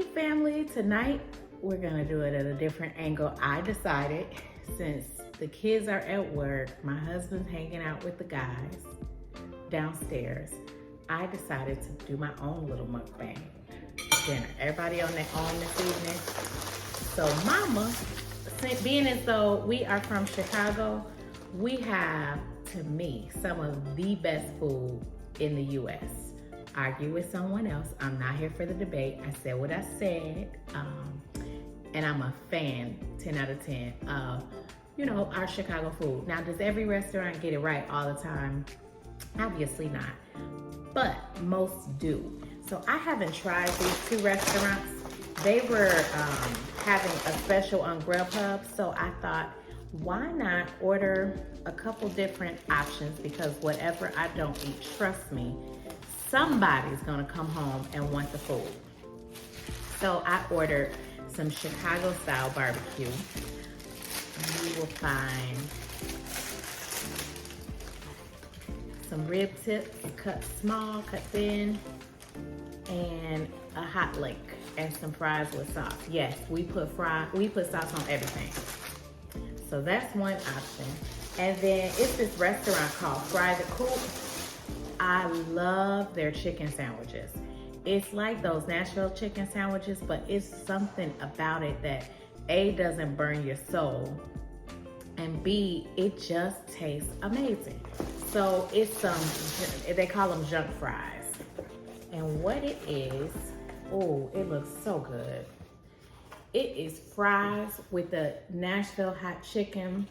family, tonight we're gonna do it at a different angle. I decided, since the kids are at work, my husband's hanging out with the guys downstairs, I decided to do my own little mukbang dinner. Everybody on their own this evening. So mama, being as though we are from Chicago, we have, to me, some of the best food in the US. Argue with someone else. I'm not here for the debate. I said what I said. And I'm a fan, 10 out of 10, of, our Chicago food. Now, does every restaurant get it right all the time? Obviously not, but most do. So I haven't tried these two restaurants. They were having a special on Grubhub, so I thought, why not order a couple different options, because whatever I don't eat, trust me, somebody's gonna come home and want the food. So I ordered some Chicago style barbecue. You will find some rib tips, cut small, cut thin, and a hot link, and some fries with sauce. Yes, we put sauce on everything. So that's one option. And then it's this restaurant called Fry the Coop. I love their chicken sandwiches. It's like those Nashville chicken sandwiches, but it's something about it that A, doesn't burn your soul, and B, it just tastes amazing. So it's they call them junk fries. And what it is, oh, it looks so good. It is fries with the Nashville hot chicken.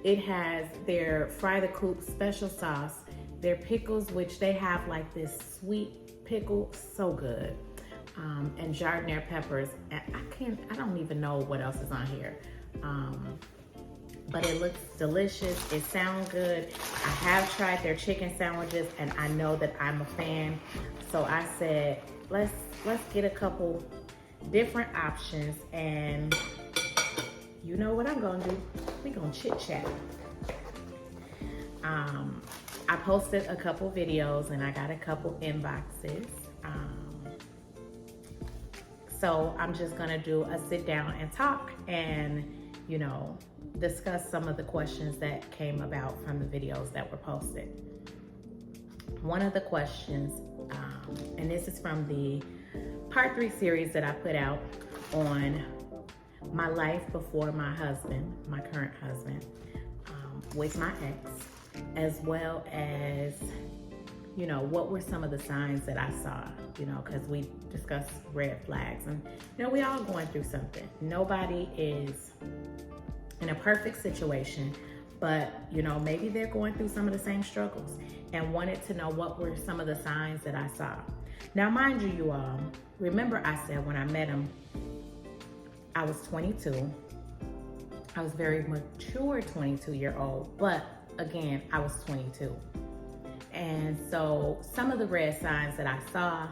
It has their Fry the Coop special sauce, their pickles, which they have like this sweet pickle, so good. And jardinere peppers. I don't even know what else is on here. But it looks delicious. It sounds good. I have tried their chicken sandwiches and I know that I'm a fan. So I said, let's get a couple different options, and you know what I'm gonna do? We're gonna chit chat. I posted a couple videos and I got a couple inboxes. So I'm just gonna do a sit down and talk and, discuss some of the questions that came about from the videos that were posted. One of the questions, and this is from the Part 3 series that I put out on my life before my husband, my current husband, with my ex, as well as, what were some of the signs that I saw, because we discussed red flags, and, we all going through something. Nobody is in a perfect situation, but, maybe they're going through some of the same struggles, and wanted to know what were some of the signs that I saw. Now, mind you all, remember I said when I met him, I was 22. I was very mature 22-year-old, but again, I was 22. And so some of the red signs that I saw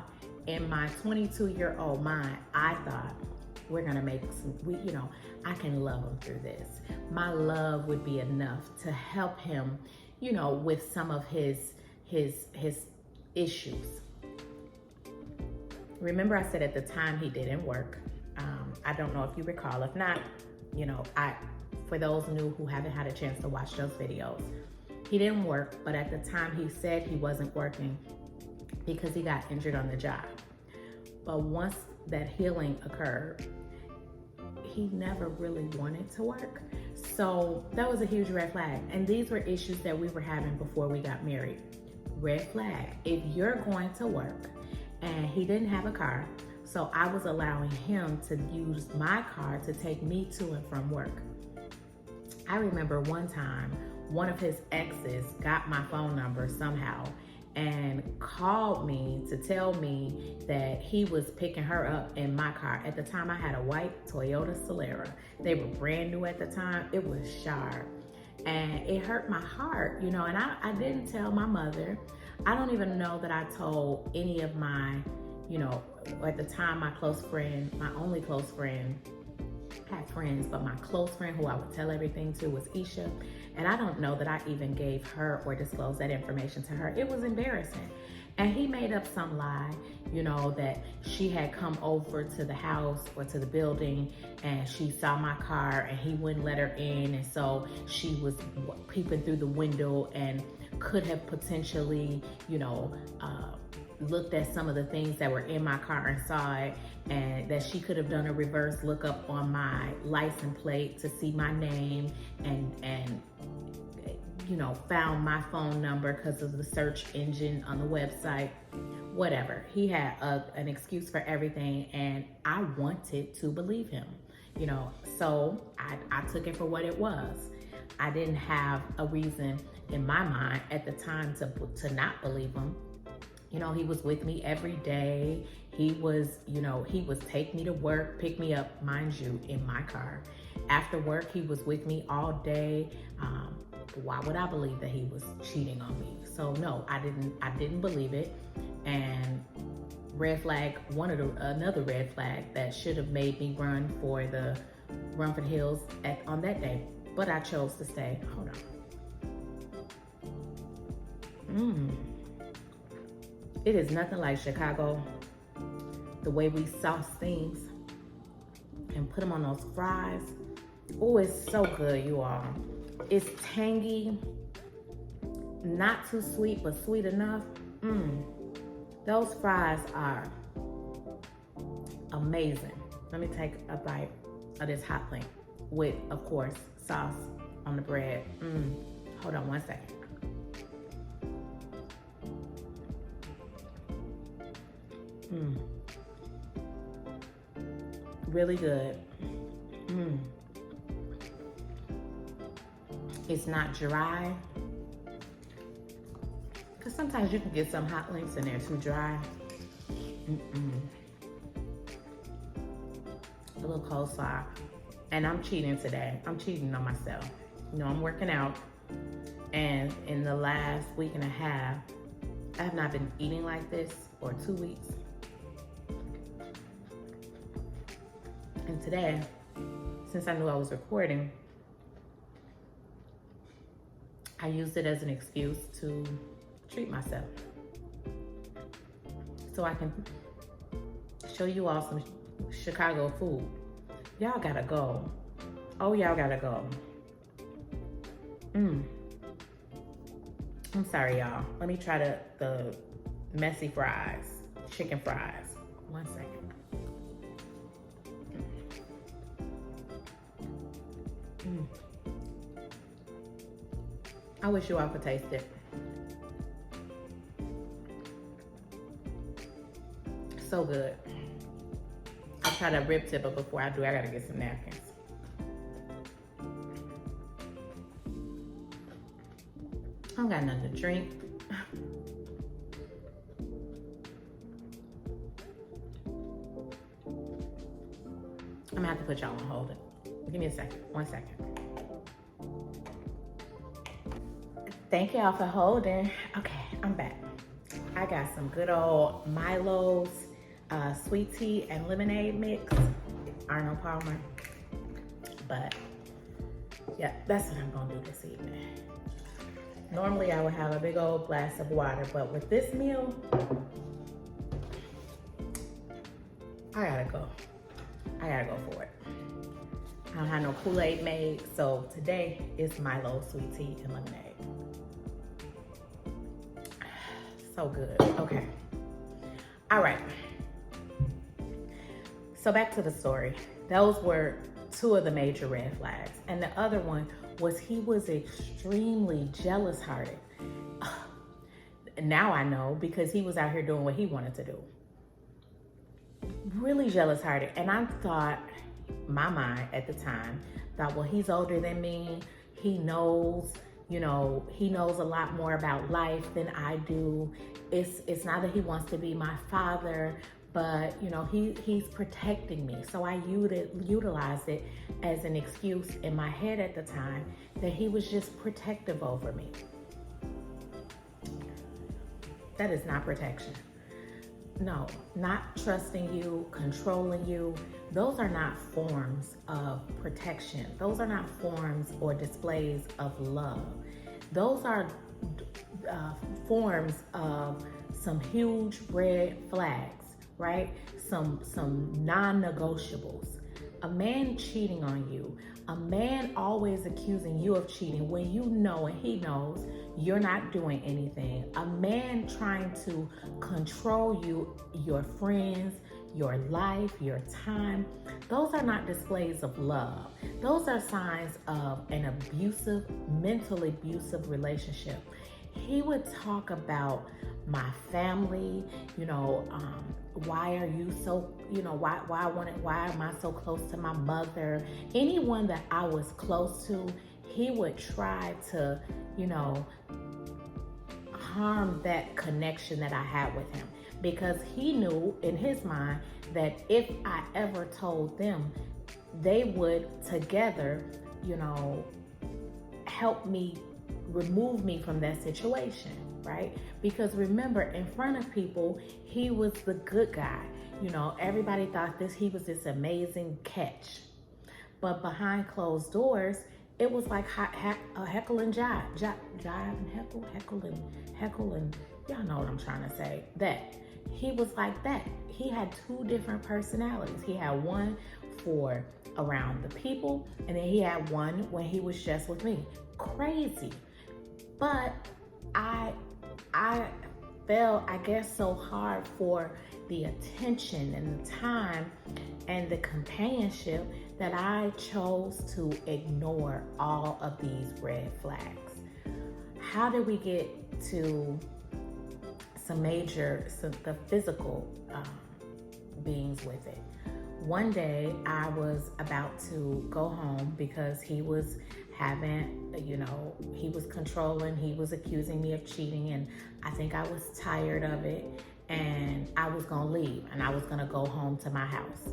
in my 22-year-old mind, I thought, we're gonna make I can love him through this. My love would be enough to help him, with some of his issues. Remember I said at the time he didn't work. I don't know if you recall. If not, for those new who haven't had a chance to watch those videos, he didn't work, but at the time he said he wasn't working because he got injured on the job. But once that healing occurred, he never really wanted to work. So that was a huge red flag. And these were issues that we were having before we got married. Red flag. If you're going to work, and he didn't have a car, so I was allowing him to use my car to take me to and from work. I remember one time, one of his exes got my phone number somehow and called me to tell me that he was picking her up in my car. At the time, I had a white Toyota Solara. They were brand new at the time. It was sharp. And it hurt my heart, and I didn't tell my mother. I don't even know that I told any of my, at the time, my close friend, my only close friend, had friends, but my close friend who I would tell everything to was Isha. And I don't know that I even gave her or disclosed that information to her. It was embarrassing. And he made up some lie, you know, that she had come over to the house or to the building and she saw my car and he wouldn't let her in. And so she was peeping through the window and could have potentially, you know, looked at some of the things that were in my car and saw it, and that she could have done a reverse lookup on my license plate to see my name and you know, found my phone number because of the search engine on the website, whatever. He had an excuse for everything, and I wanted to believe him, you know, so I took it for what it was. I didn't have a reason in my mind at the time to not believe him. You know, he was with me every day. He was, you know, he was take me to work, pick me up, mind you, in my car. After work, he was with me all day. Why would I believe that he was cheating on me? So no, I didn't believe it. And red flag, another red flag that should have made me run for the hills on that day, but I chose to stay. Hold on. It is nothing like Chicago, the way we sauce things and put them on those fries. Oh, it's so good, you all. It's tangy, not too sweet, but sweet enough. Those fries are amazing. Let me take a bite of this hot link with, of course, sauce on the bread. Hold on one second. Really good. It's not dry. Because sometimes you can get some hot links and they're too dry. A little coleslaw. And I'm cheating today. I'm cheating on myself. You know, I'm working out. And in the last week and a half, I have not been eating like this for 2 weeks. And today, since I knew I was recording, I used it as an excuse to treat myself. So I can show you all some Chicago food. Y'all gotta go. Oh, y'all gotta go. I'm sorry, y'all. Let me try the messy fries, chicken fries. 1 second. I wish you all could taste it. So good. I'll try to rib tip it before I do. I gotta get some napkins. I don't got nothing to drink. I'm gonna have to put y'all on hold. Give me a second, 1 second. Thank y'all for holding. Okay, I'm back. I got some good old Milo's sweet tea and lemonade mix. Arnold Palmer. But yeah, that's what I'm gonna do this evening. Normally I would have a big old glass of water, but with this meal, I gotta go. I gotta go for it. I don't have no Kool-Aid made, so today is Milo's sweet tea and lemonade. So good. Okay. All right. So back to the story. Those were 2 of the major red flags. And the other one was he was extremely jealous-hearted. Now I know, because he was out here doing what he wanted to do. Really jealous-hearted. And I thought, my mind at the time, thought, well, he's older than me. He knows, you know, he knows a lot more about life than I do. It's not that he wants to be my father, but, you know, he's protecting me. So I utilized it as an excuse in my head at the time that he was just protective over me. That is not protection. No, not trusting you, controlling you. Those are not forms of protection. Those are not forms or displays of love. Those are forms of some huge red flags, right? Some non-negotiables. A man cheating on you, a man always accusing you of cheating when you know and he knows you're not doing anything. A man trying to control you, your friends, your life, your time. Those are not displays of love. Those are signs of an abusive, mentally abusive relationship. He would talk about my family, why are you so, why am I so close to my mother? Anyone that I was close to, he would try to, harm that connection that I had with him, because he knew in his mind that if I ever told them, they would together, help me, remove me from that situation, right? Because remember, in front of people, he was the good guy. Everybody thought he was this amazing catch. But behind closed doors, it was like a heckle and jive and heckle and y'all know what I'm trying to say. That he was like that. He had two different personalities. He had one for around the people, and then he had one when he was just with me. Crazy. But I fell, I guess, so hard for the attention and the time and the companionship that I chose to ignore all of these red flags. How did we get to the physical beings with it? One day I was about to go home because he was he was controlling, he was accusing me of cheating, and I think I was tired of it, and I was gonna leave and I was gonna go home to my house.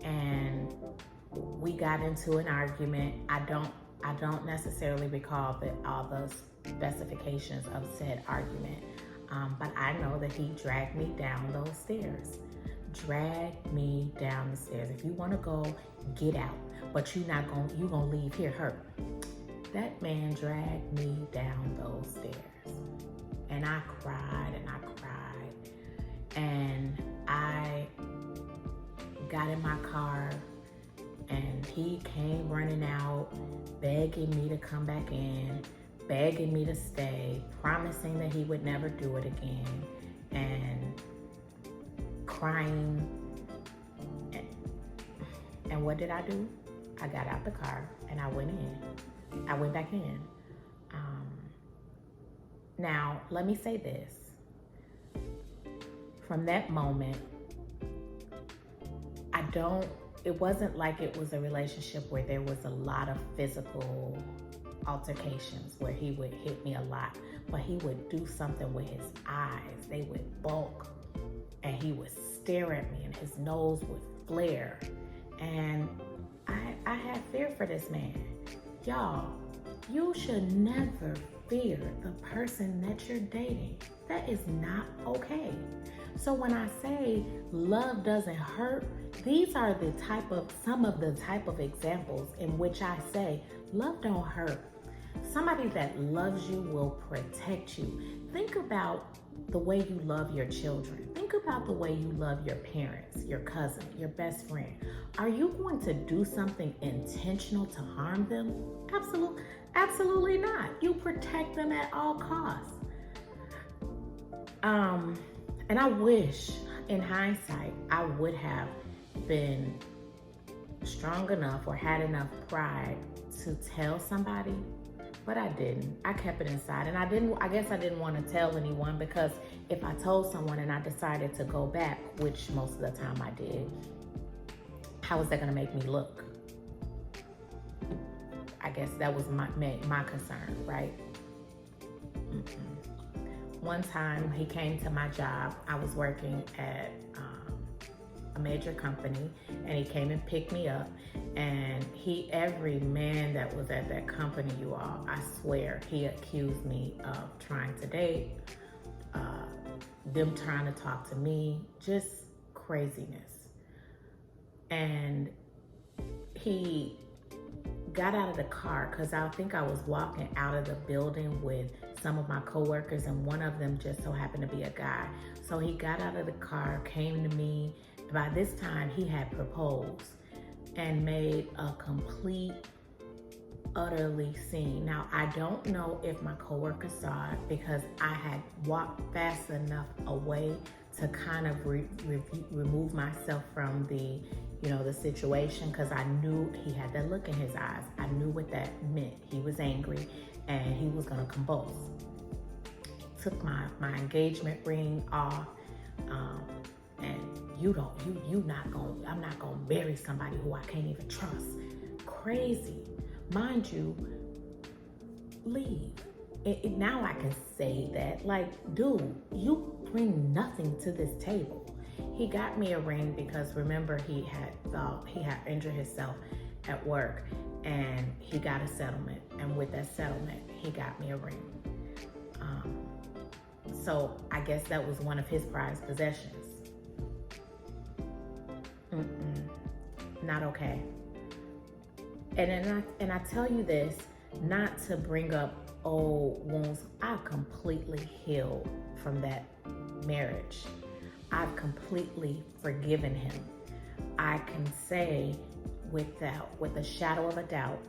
And we got into an argument. I don't necessarily recall all the specifications of said argument, but I know that he dragged me down those stairs. Drag me down the stairs. If you want to go, get out. But you're gonna leave here hurt. That man dragged me down those stairs. And I cried and I cried. And I got in my car and he came running out, begging me to come back in, begging me to stay, promising that he would never do it again, and crying. And what did I do? I got out the car and I went in. I went back in. Now, let me say this. From that moment, it wasn't like it was a relationship where there was a lot of physical altercations where he would hit me a lot, but he would do something with his eyes. They would bulk and he would stare at me and his nose would flare. And I had fear for this man. Y'all, you should never fear the person that you're dating. That is not okay. So when I say love doesn't hurt, these are some of the type of examples in which I say love don't hurt. Somebody that loves you will protect you. Think about the way you love your children. Think about the way you love your parents, your cousin, your best friend. Are you going to do something intentional to harm them? Absolutely not. You protect them at all costs. And I wish, in hindsight, I would have been strong enough or had enough pride to tell somebody, but I didn't. I kept it inside, and I guess I didn't want to tell anyone, because if I told someone and I decided to go back, which most of the time I did, how was that going to make me look? I guess that was my concern, right? One time he came to my job. I was working at a major company, and he came and picked me up, and every man that was at that company, you all, I swear, he accused me of trying to date, them trying to talk to me, just craziness. And he got out of the car, because I think I was walking out of the building with some of my coworkers, and one of them just so happened to be a guy. So he got out of the car, came to me. By this time, he had proposed and made a complete, utterly scene. Now, I don't know if my coworker saw it because I had walked fast enough away to kind of remove myself from the, the situation, because I knew he had that look in his eyes. I knew what that meant. He was angry and he was gonna convulse. Took my engagement ring off, and I'm not gonna marry somebody who I can't even trust. Crazy. Mind you, leave. Now I can say that, like, dude, you bring nothing to this table. He got me a ring because, remember, he had injured himself at work, and he got a settlement. And with that settlement, he got me a ring. So I guess that was one of his prized possessions. Not okay. And I tell you this not to bring up old wounds. I've completely healed from that marriage. I've completely forgiven him. I can say with a shadow of a doubt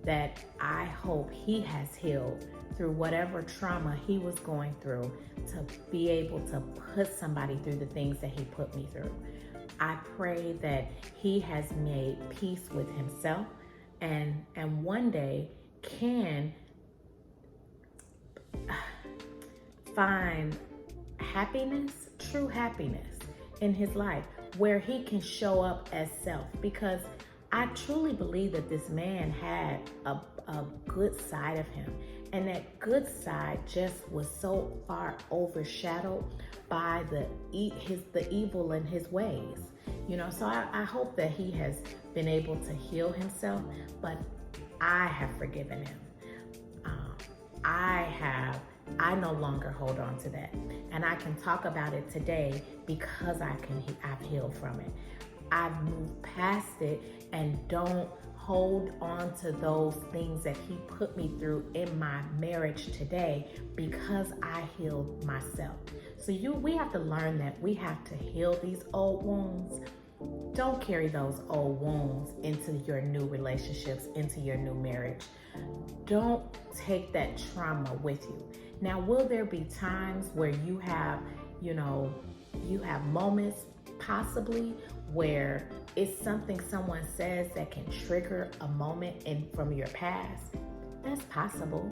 that I hope he has healed through whatever trauma he was going through to be able to put somebody through the things that he put me through. I pray that he has made peace with himself and one day can find happiness, true happiness in his life, where he can show up as self. Because I truly believe that this man had a good side of him, and that good side just was so far overshadowed by the evil in his ways. So I hope that he has been able to heal himself, but I have forgiven him. I no longer hold on to that, and I can talk about it today because I've healed from it. I've moved past it and don't hold on to those things that he put me through in my marriage today, because I healed myself. So we have to learn that we have to heal these old wounds. Don't carry those old wounds into your new relationships, into your new marriage. Don't take that trauma with you. Now, will there be times where you have moments possibly where it's something someone says that can trigger a moment from your past? That's possible,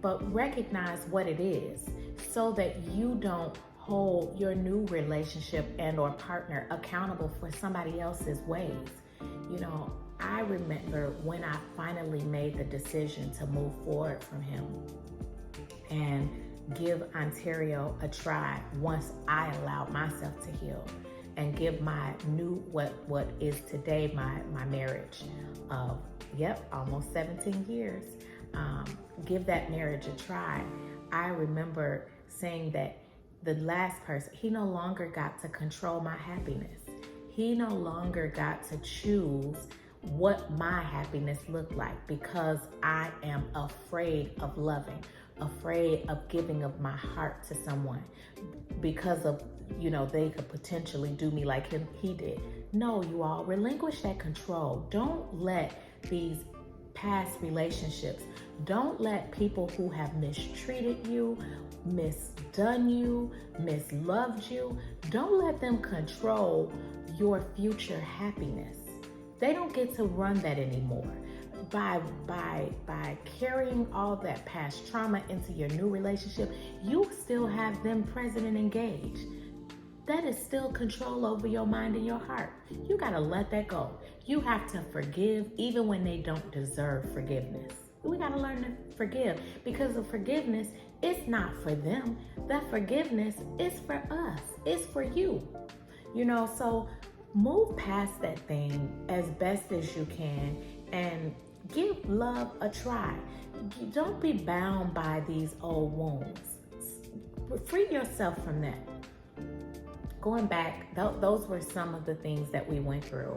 but recognize what it is so that you don't hold your new relationship and or partner accountable for somebody else's ways. I remember when I finally made the decision to move forward from him and give Ontario a try once I allowed myself to heal and give my new, what is today my marriage of, almost 17 years, give that marriage a try. I remember saying that the last person, he no longer got to control my happiness. He no longer got to choose what my happiness looked like, because I am afraid of loving, afraid of giving of my heart to someone because of, they could potentially do me like he did. No, you all, relinquish that control. Don't let these past relationships, don't let people who have mistreated you, misdone you, misloved you, don't let them control your future happiness. They don't get to run that anymore. By carrying all that past trauma into your new relationship, you still have them present and engaged. That is still control over your mind and your heart. You gotta let that go. You have to forgive even when they don't deserve forgiveness. We gotta learn to forgive, because the forgiveness is not for them. That forgiveness is for us. It's for you. So move past that thing as best as you can and give love a try. Don't be bound by these old wounds. Free yourself from that. Going back, those were some of the things that we went through.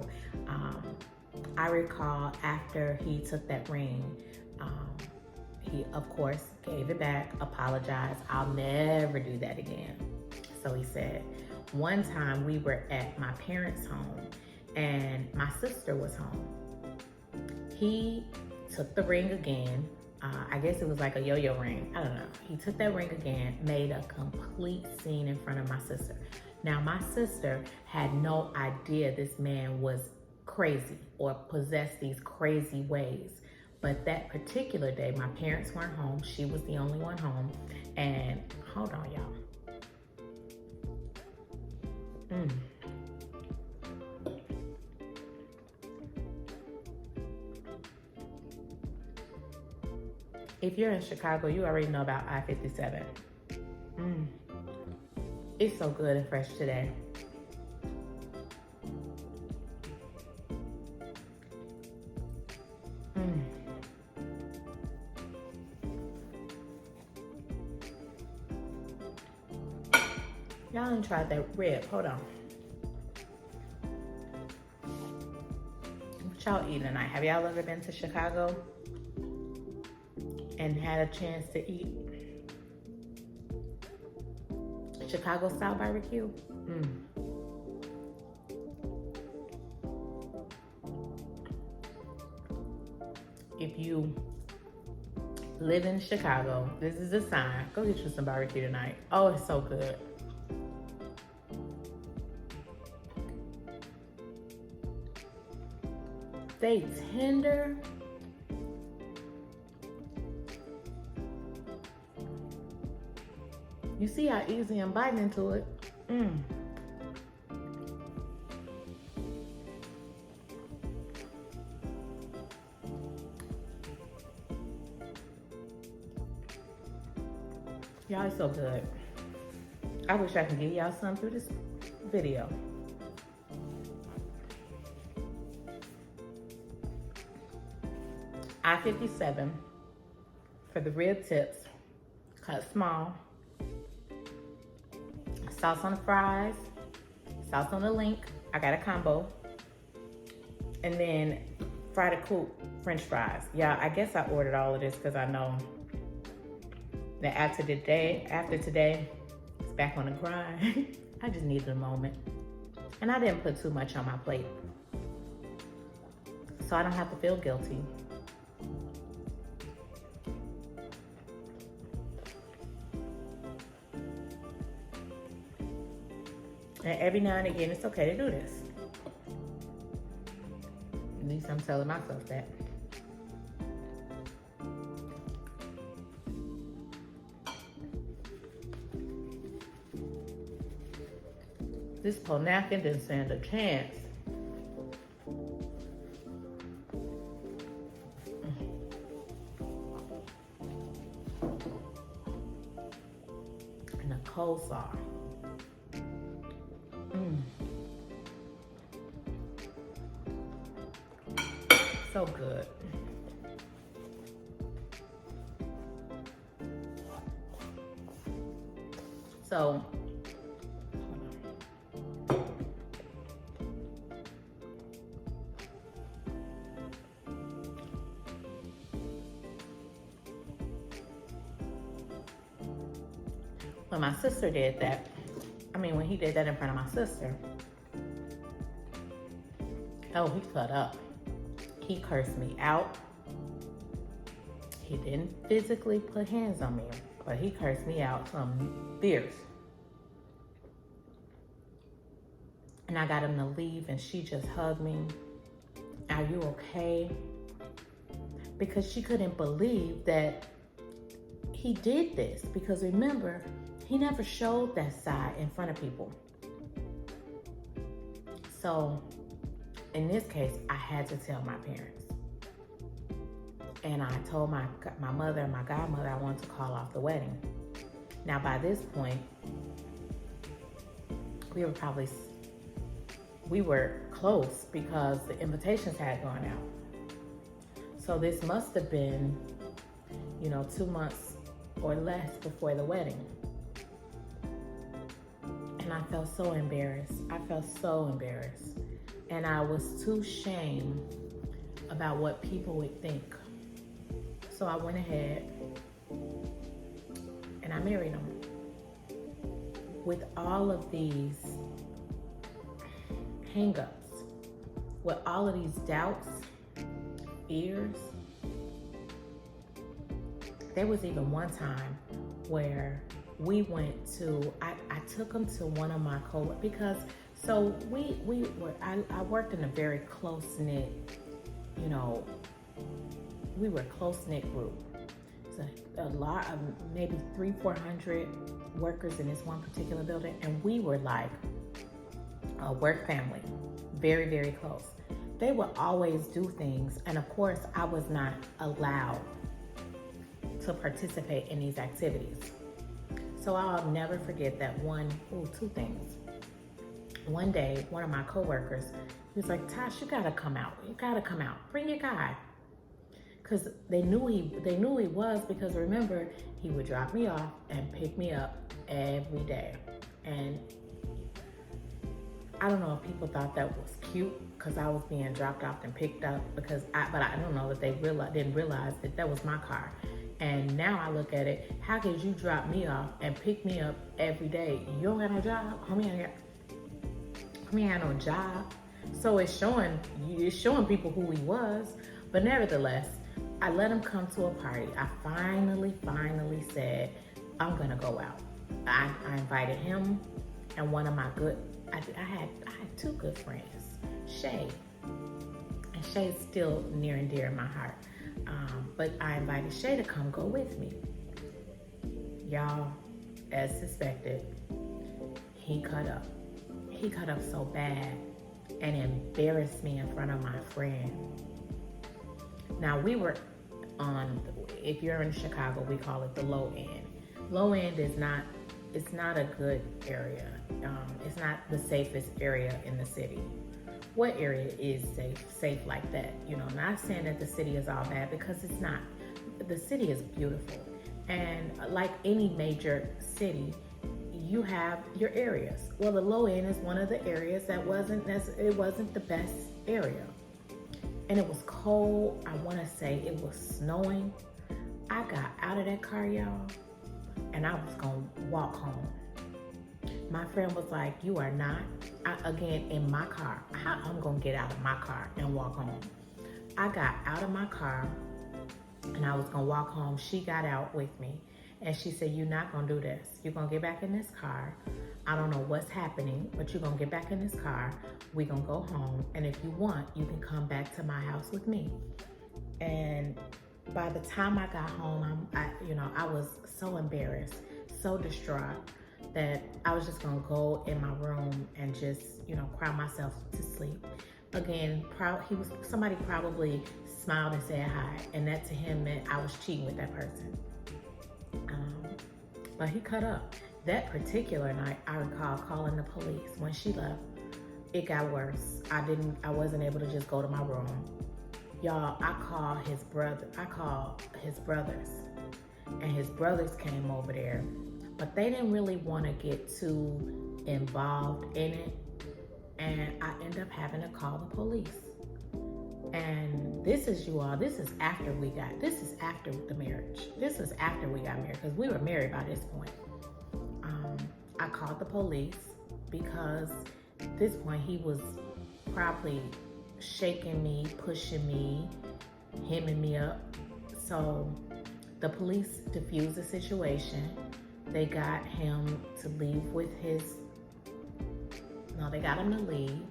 I recall after he took that ring, He, of course, gave it back, apologized. I'll never do that again. So he said, one time we were at my parents' home and my sister was home. He took the ring again. I guess it was like a yo-yo ring. I don't know. He took that ring again, made a complete scene in front of my sister. Now, my sister had no idea this man was crazy or possessed these crazy ways. But that particular day, my parents weren't home. She was the only one home. And hold on, y'all. If you're in Chicago, you already know about I-57. It's so good and fresh today. Y'all ain't tried that rib. Hold on. What y'all eating tonight? Have y'all ever been to Chicago and had a chance to eat Chicago style barbecue? If you live in Chicago, this is a sign. Go get you some barbecue tonight. Oh, it's so good. They tender. You see how easy I'm biting into it. Y'all, it's so good. I wish I could give y'all some through this video. I-57 for the rib tips, cut small. Sauce on the fries, sauce on the link. I got a combo. And then fried to coupe French fries. Yeah, I guess I ordered all of this because I know that after today, it's back on the grind. I just needed a moment. And I didn't put too much on my plate, so I don't have to feel guilty. And every now and again, it's okay to do this. At least I'm telling myself that. This poor napkin didn't stand a chance. And the coleslaw. So good. So, when my sister did that, when he did that in front of my sister, oh, he cut up. He cursed me out. He didn't physically put hands on me, but he cursed me out some fierce. And I got him to leave, and she just hugged me. Are you okay? Because she couldn't believe that he did this. Because remember, he never showed that side in front of people. So in this case, I had to tell my parents. And I told my mother and my godmother I wanted to call off the wedding. Now, by this point, we were close because the invitations had gone out. So this must have been, 2 months or less before the wedding. And I felt so embarrassed. And I was too ashamed about what people would think. So I went ahead and I married him. With all of these hang-ups, with all of these doubts, fears, there was even one time where we went to, I took him to one of my co-workers, because so I worked in a very close-knit, you know, we were a close-knit group. So a lot of maybe 300-400 workers in this one particular building, and we were like a work family, very, very close. They would always do things, and of course I was not allowed to participate in these activities. So I'll never forget that two things. One day, one of my coworkers, he was like, Tosh, you gotta come out. You gotta come out. Bring your guy. Because they knew he was, because remember, he would drop me off and pick me up every day. And I don't know if people thought that was cute because I was being dropped off and picked up, but I don't know that they didn't realize that was my car. And now I look at it, how could you drop me off and pick me up every day? You don't got no job? Homie had no job. So it's showing people who he was. But nevertheless, I let him come to a party. I finally said, I'm gonna go out. I invited him and one of my I had two good friends, Shay. And Shay's still near and dear in my heart. But I invited Shay to come go with me. Y'all, as suspected, he cut up. He cut up so bad and embarrassed me in front of my friend. Now we were if you're in Chicago, we call it the low end. Low end it's not a good area. It's not the safest area in the city. What area is safe like that? You know, not saying that the city is all bad, because it's not. The city is beautiful. And like any major city, you have your areas. Well, the low end is one of the areas that wasn't the best area. And it was cold. I want to say it was snowing. I got out of that car, y'all, and I was going to walk home. My friend was like, you are not, again, in my car. How I'm going to get out of my car and walk home? I got out of my car and I was going to walk home. She got out with me and she said, you're not going to do this. You're going to get back in this car. I don't know what's happening, but you're going to get back in this car. We're going to go home. And if you want, you can come back to my house with me. And by the time I got home, I was so embarrassed, so distraught, that I was just gonna go in my room and just, cry myself to sleep. Again, somebody probably smiled and said hi, and that to him meant I was cheating with that person. But he cut up. That particular night, I recall calling the police. When she left, it got worse. I wasn't able to just go to my room. Y'all, I called his brothers, and his brothers came over there, but they didn't really want to get too involved in it, and I ended up having to call the police. And this is after the marriage. This is after we got married, because we were married by this point. I called the police because at this point he was probably shaking me, pushing me, hemming me up. So the police diffused the situation. They got him to leave they got him to leave,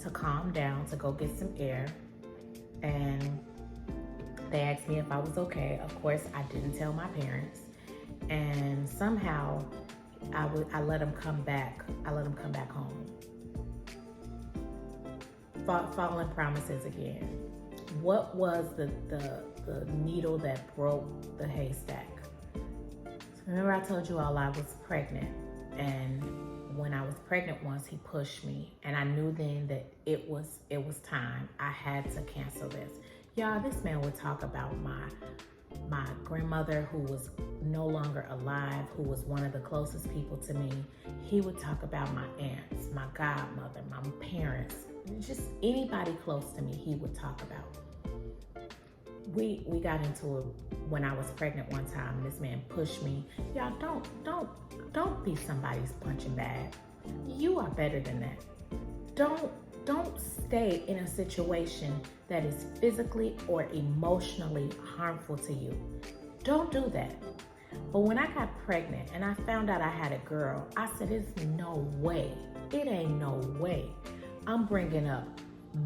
to calm down, to go get some air. And they asked me if I was okay. Of course, I didn't tell my parents. And somehow I let him come back. I let him come back home. Following promises again. What was the needle that broke the haystack? So remember I told you all I was pregnant, and when I was pregnant once, he pushed me, and I knew then that it was time. I had to cancel this. Y'all, this man would talk about my grandmother, who was no longer alive, who was one of the closest people to me. He would talk about my aunts, my godmother, my parents, just anybody close to me, he would talk about. We got into when I was pregnant one time, this man pushed me. Y'all, don't be somebody's punching bag. You are better than that. Don't stay in a situation that is physically or emotionally harmful to you. Don't do that. But when I got pregnant and I found out I had a girl, I said, it's no way. It ain't no way I'm bringing up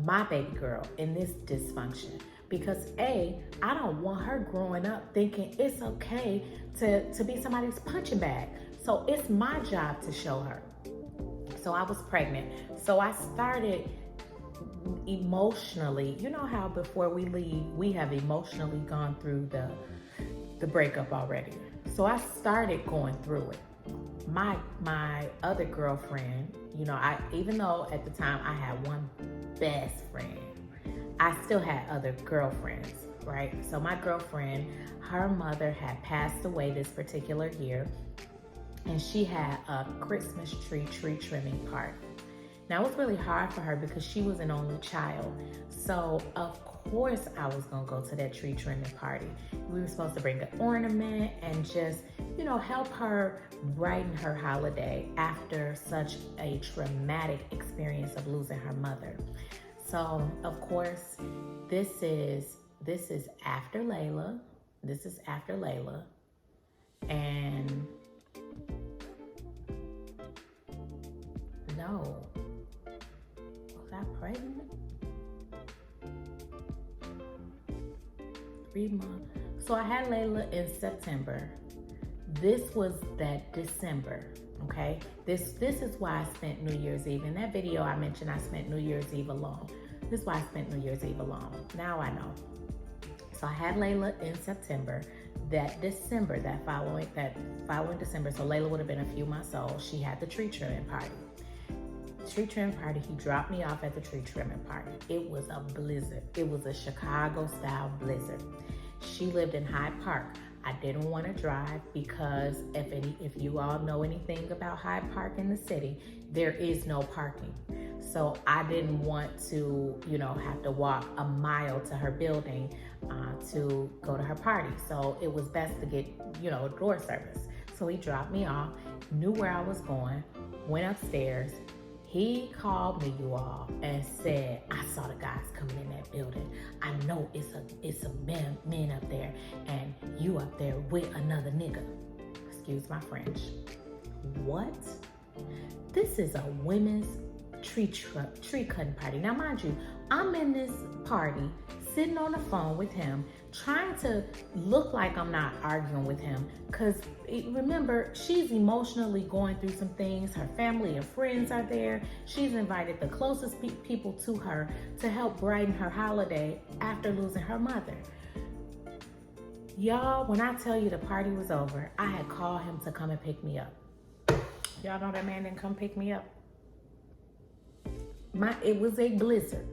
my baby girl in this dysfunction. Because I don't want her growing up thinking it's okay to be somebody's punching bag. So it's my job to show her. So I was pregnant. So I started emotionally, you know how before we leave, we have emotionally gone through the breakup already. So I started going through it. My other girlfriend, you know, even though at the time I had one best friend, I still had other girlfriends, right? So my girlfriend, her mother had passed away this particular year, and she had a Christmas tree trimming party. Now, it was really hard for her because she was an only child. So, of course, I was gonna go to that tree trimming party. We were supposed to bring an ornament and just, you know, help her brighten her holiday after such a traumatic experience of losing her mother. So, of course, this is after Layla. This is after Layla. And no. Was I pregnant? 3 months. So I had Layla in September. This was that December. Okay, this is why I spent New Year's Eve. In that video I mentioned I spent New Year's Eve alone. This is why I spent New Year's Eve alone. Now I know. So I had Layla in September. That following December, so Layla would have been a few months old, she had the tree trimming party. Tree trimming party, he dropped me off at the tree trimming party. It was a blizzard. It was a Chicago style blizzard. She lived in Hyde Park. I didn't want to drive because if you all know anything about Hyde Park in the city, there is no parking. So I didn't want to, you know, have to walk a mile to her building to go to her party. So it was best to get, you know, door service. So he dropped me off, knew where I was going, went upstairs. He called me, you all, and said, I saw the guys coming in that building. I know it's a men up there, and you up there with another nigga. Excuse my French. What? This is a women's tree cutting party. Now, mind you, I'm in this party, sitting on the phone with him, trying to look like I'm not arguing with him, because remember, she's emotionally going through some things. Her family and friends are there. She's invited the closest people to her to help brighten her holiday after losing her mother. Y'all, when I tell you the party was over, I had called him to come and pick me up. Y'all know that man didn't come pick me up? It was a blizzard.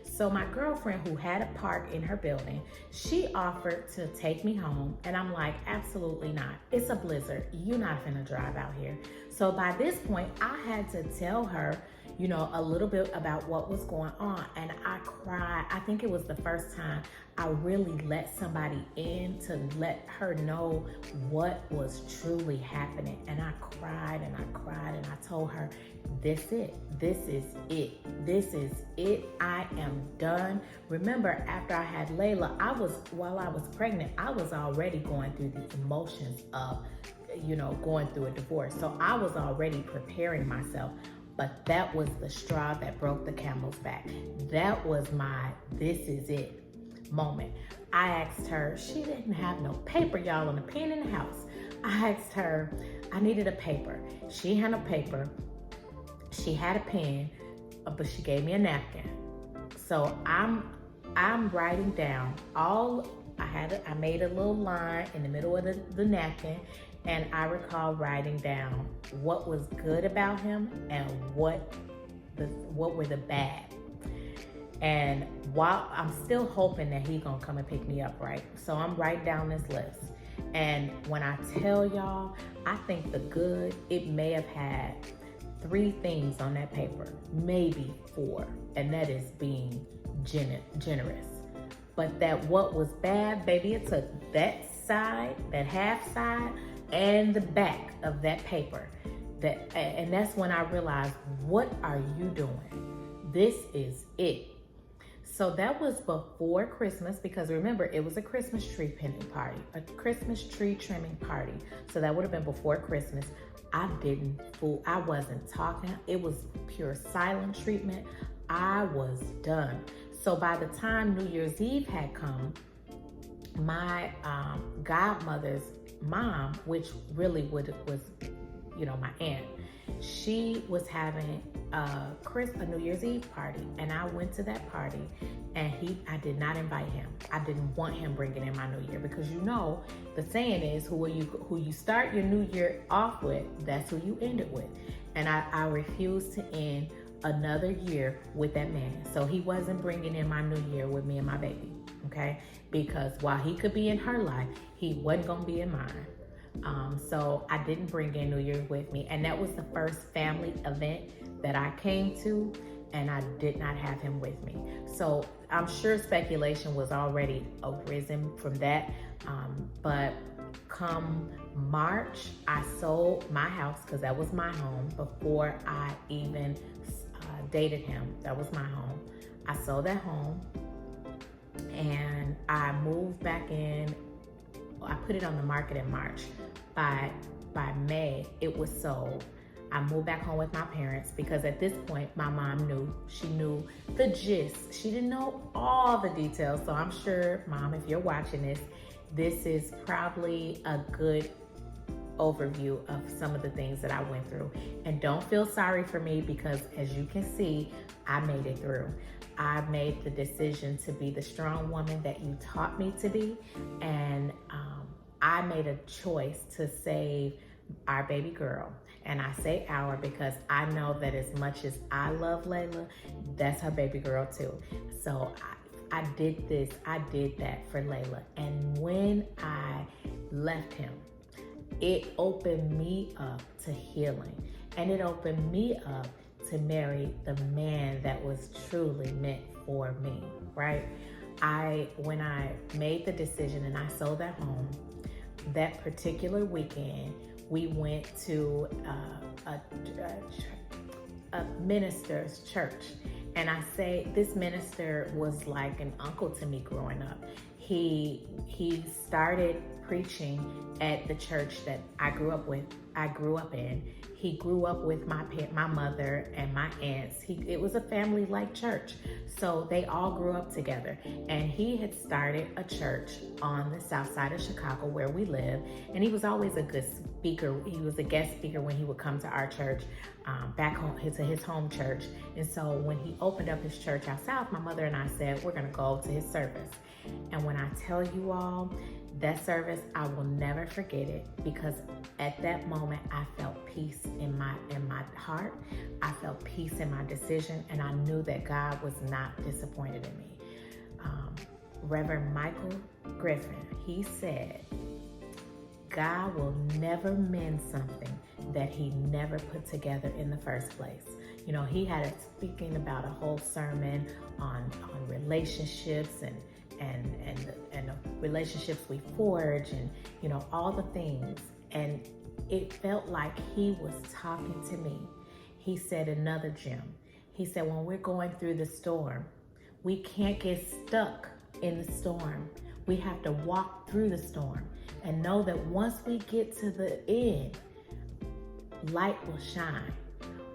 So my girlfriend, who had a park in her building, she offered to take me home. And I'm like, absolutely not. It's a blizzard. You're not finna drive out here. So by this point, I had to tell her, you know, a little bit about what was going on. And I cried. I think it was the first time I really let somebody in to let her know what was truly happening. And I cried and I cried and I told her, this is it. I am done. Remember, after I had Layla, while I was pregnant, I was already going through the emotions of, you know, going through a divorce. So I was already preparing myself. But that was the straw that broke the camel's back. That was my this is it moment. I asked her, she didn't have no paper, y'all, on the pen in the house. I asked her, I needed a paper. She had a paper. She had a pen, but she gave me a napkin. So I'm writing down I made a little line in the middle of the napkin, and I recall writing down what was good about him and what were the bad. And while I'm still hoping that he gonna come and pick me up, right? So I'm writing down this list. And when I tell y'all, I think the good, it may have had 3 things on that paper, maybe 4, and that is being generous. But that what was bad, baby, it took that side, that half side, and the back of that paper. And that's when I realized, what are you doing? This is it. So that was before Christmas, because remember, it was a Christmas tree pinning party, a Christmas tree trimming party. So that would have been before Christmas. I wasn't talking. It was pure silent treatment. I was done. So by the time New Year's Eve had come, my godmother's mom, which really was, my aunt, she was having a New Year's Eve party, and I went to that party, and I did not invite him. I didn't want him bringing in my New Year, because the saying is, who you start your New Year off with, that's who you end it with. And I refused to end another year with that man. So he wasn't bringing in my New Year with me and my baby, okay? Because while he could be in her life, he wasn't gonna be in mine. So I didn't bring in New Year with me. And that was the first family event that I came to, and I did not have him with me. So I'm sure speculation was already arisen from that. But come March, I sold my house, because that was my home before I even dated him. That was my home. I sold that home, and I moved back in. I put it on the market in March. By May, it was sold. I moved back home with my parents, because at this point, my mom knew. She knew the gist. She didn't know all the details. So I'm sure, Mom, if you're watching this is probably a good overview of some of the things that I went through. And don't feel sorry for me, because as you can see, I made it through. I made the decision to be the strong woman that you taught me to be. And I made a choice to save our baby girl. And I say our because I know that as much as I love Layla, that's her baby girl too. So I did this, I did that for Layla. And when I left him, it opened me up to healing. And it opened me up to marry the man that was truly meant for me, right? When I made the decision and I sold that home, that particular weekend, we went to a minister's church. And I say this minister was like an uncle to me growing up. He started preaching at the church that I grew up in. He grew up with my mother and my aunts. It was a family-like church. So they all grew up together. And he had started a church on the south side of Chicago where we live. And he was always a good speaker. He was a guest speaker when he would come to our church, back home to his home church. And so when he opened up his church out south, my mother and I said, we're gonna go to his service. And when I tell you all, that service, I will never forget it, because at that moment I felt peace in my heart. I felt peace in my decision, and I knew that God was not disappointed in me. Reverend Michael Griffin, he said, God will never mend something that he never put together in the first place. He had it speaking about a whole sermon on relationships and the relationships we forge, and all the things. And it felt like he was talking to me. He said another gem. He said, when we're going through the storm, we can't get stuck in the storm. We have to walk through the storm and know that once we get to the end, light will shine.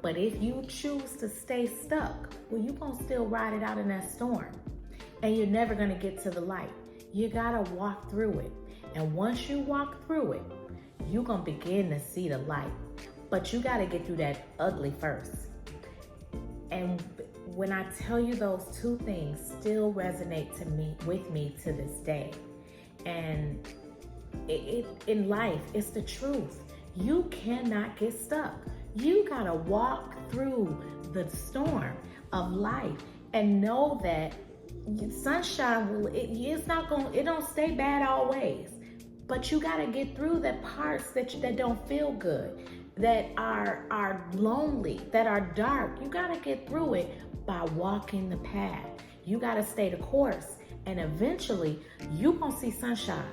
But if you choose to stay stuck, well, you're gonna still ride it out in that storm, and you're never gonna get to the light. You gotta walk through it. And once you walk through it, you're gonna begin to see the light. But you gotta get through that ugly first. And when I tell you, those two things still resonate with me to this day. And in life, it's the truth. You cannot get stuck. You gotta walk through the storm of life and know that sunshine it don't stay bad always. But you gotta get through the parts that don't feel good, that are lonely, that are dark. You gotta get through it by walking the path. You gotta stay the course, and eventually you gonna see sunshine.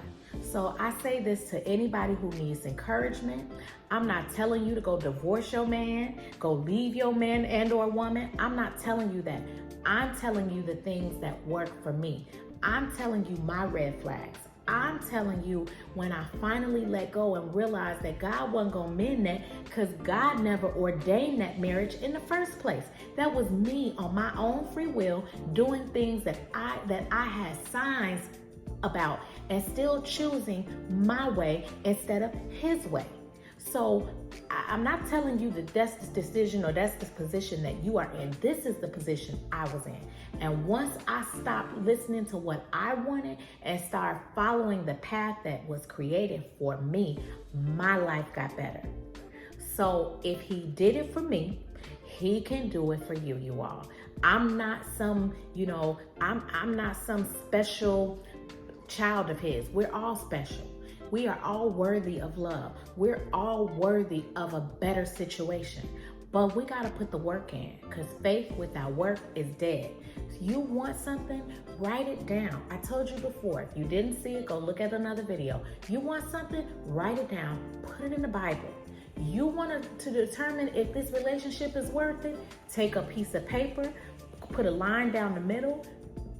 So I say this to anybody who needs encouragement. I'm not telling you to go divorce your man, go leave your man and or woman. I'm not telling you that. I'm telling you the things that work for me. I'm telling you my red flags. I'm telling you when I finally let go and realized that God wasn't gonna mend that, because God never ordained that marriage in the first place. That was me on my own free will doing things that I had signs about and still choosing my way instead of his way. So I'm not telling you that that's the decision or that's the position that you are in. This is the position I was in. And once I stopped listening to what I wanted and started following the path that was created for me, my life got better. So if he did it for me, he can do it for you, you all. I'm not some, I'm not some special child of his. We're all special. We are all worthy of love. We're all worthy of a better situation. But we got to put the work in, because faith without work is dead. If you want something, write it down. I told you before, if you didn't see it, go look at another video. You want something, write it down, put it in the Bible. You want to determine if this relationship is worth it, take a piece of paper, put a line down the middle,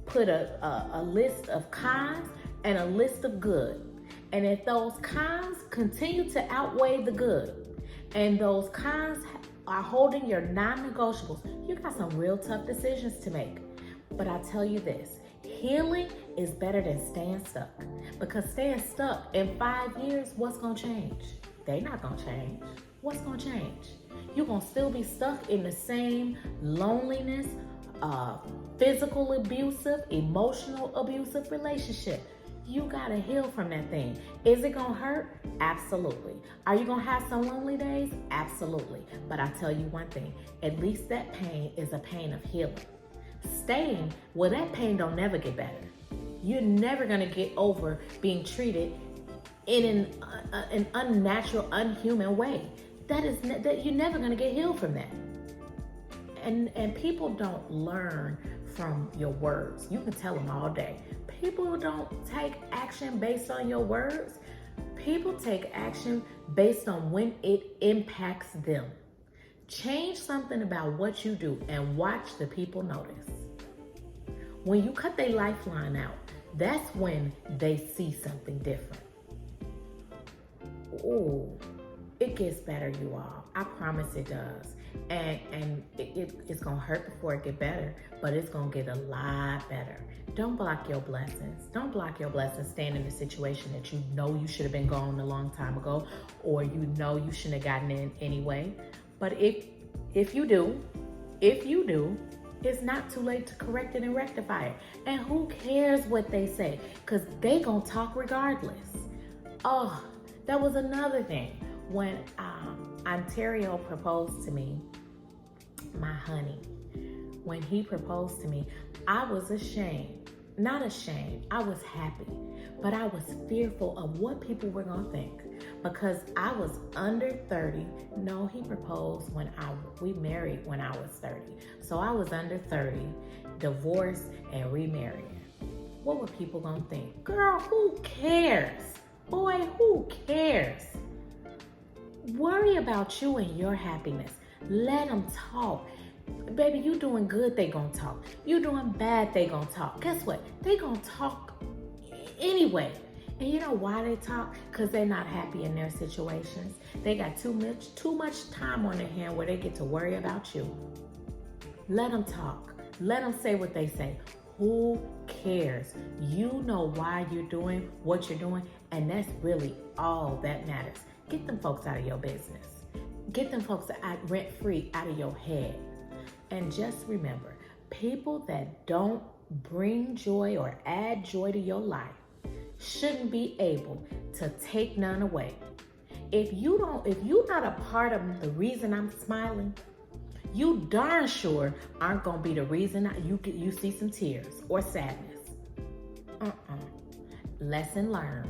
put a list of cons and a list of good. And if those cons continue to outweigh the good, and those cons are holding your non-negotiables, you got some real tough decisions to make. But I tell you this, healing is better than staying stuck. Because staying stuck in 5 years, what's gonna change? They not gonna change. What's gonna change? You're gonna still be stuck in the same loneliness, physical abusive, emotional abusive relationship. You gotta heal from that thing. Is it gonna hurt? Absolutely. Are you gonna have some lonely days? Absolutely. But I tell you one thing, at least that pain is a pain of healing. Staying, well, that pain don't never get better. You're never gonna get over being treated in an unnatural, unhuman way. That you're never gonna get healed from that. And people don't learn from your words. You can tell them all day. People don't take action based on your words. People take action based on when it impacts them. Change something about what you do and watch the people notice. When you cut their lifeline out, that's when they see something different. Oh, it gets better, you all. I promise it does. And it's gonna hurt before it get better, but it's gonna get a lot better. Don't block your blessings. Don't block your blessings staying in a situation that you know you should have been gone a long time ago, or you know you shouldn't have gotten in anyway. But if you do, it's not too late to correct it and rectify it. And who cares what they say? Because they gonna talk regardless. Oh, that was another thing. When Ontario proposed to me, my honey, when he proposed to me, I was ashamed. Not ashamed, I was happy, but I was fearful of what people were gonna think, because I was under 30. No, he proposed we married when I was 30. So I was under 30, divorced and remarrying. What were people gonna think? Girl, who cares? Boy, who cares? Worry about you and your happiness. Let them talk. Baby, you doing good, they gonna talk. You doing bad, they gonna talk. Guess what? They gonna talk anyway. And you know why they talk? Because they're not happy in their situations. They got too much time on their hand where they get to worry about you. Let them talk. Let them say what they say. Who cares? You know why you're doing what you're doing, and that's really all that matters. Get them folks out of your business. Get them folks rent-free out of your head. And just remember, people that don't bring joy or add joy to your life shouldn't be able to take none away. If you're not a part of the reason I'm smiling, you darn sure aren't gonna be the reason you see some tears or sadness. Lesson learned.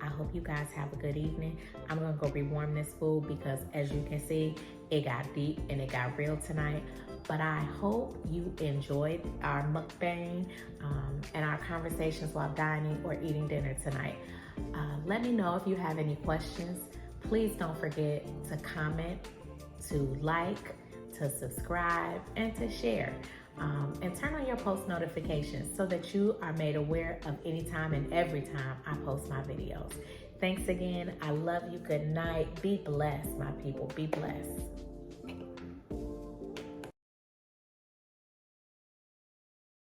I hope you guys have a good evening. I'm gonna go rewarm this food because, as you can see, It got deep and it got real tonight. But I hope you enjoyed our mukbang and our conversations while dining or eating dinner tonight. Let me know if you have any questions. Please don't forget to comment, to like, to subscribe, and to share. And turn on your post notifications so that you are made aware of any time and every time I post my videos. Thanks again. I love you. Good night. Be blessed, my people. Be blessed.